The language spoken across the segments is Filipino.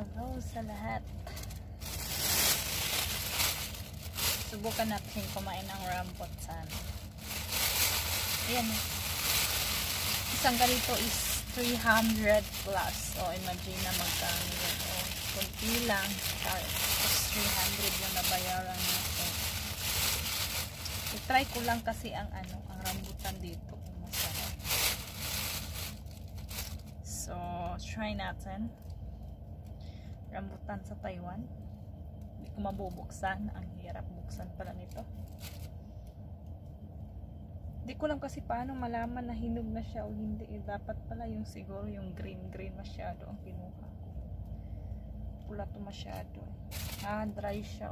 Hello sa lahat. Subukan natin kumain ng rambutan. Ayan. Isang ganito is 300 plus. So, imagine na magkano yun. O, kunti lang. Tapos 300 yung nabayaran natin. I-try ko lang kasi ang rambutan dito. Masarap. So, try natin. Rambutan sa Taiwan. Hindi ko mabubuksan. Ang hirap buksan pala nito. Hindi ko lang kasi paano malaman na hinog na siya o hindi. Dapat pala yung siguro yung green masyado ang kinuha ko. Pula to masyado. Dry siya.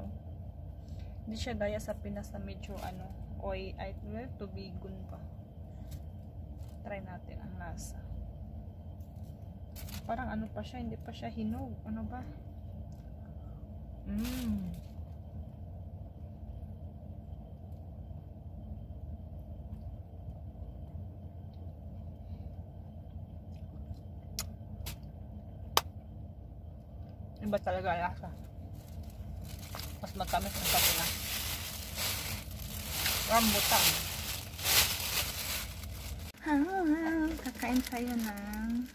Hindi siya gaya sa Pinas na medyo oy, tubigon pa. Try natin ang lasa. Parang pa siya, hindi pa siya hinog. Ano ba? Iba talaga lasa. Mas matamis ang kapula. Rambutan. Kakain tayo ng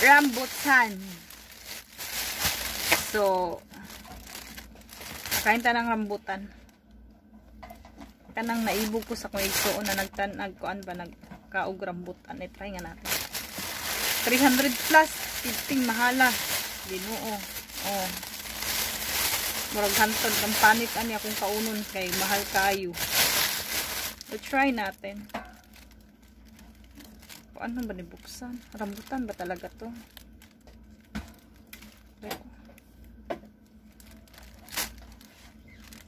rambutan. So, kakain tayo ng rambutan. Kanang naibog ko sa kung igsoon na nagkuan ba nagkaog rambutan. I-try nga natin. 300 plus. 15 mahala. Ginoo. Oh. Murag hantod ng panit ani akong kaunon kay mahal kayo. So, try natin. Ano ba ni buksan? Rambutan ba talaga to?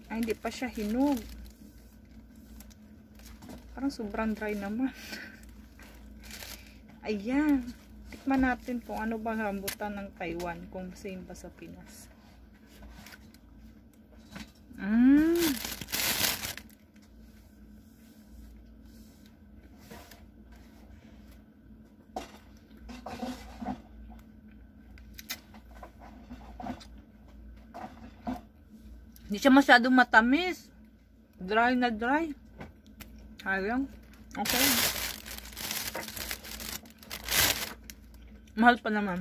Ay, hindi pa siya hinog. Parang sobrang dry naman. Ayan. Tikman natin kung ano ba rambutan ng Taiwan. Kung same ba sa Pinas. Hindi siya masyadong matamis. Dry na dry. Ayun. Okay. Mahal pa naman.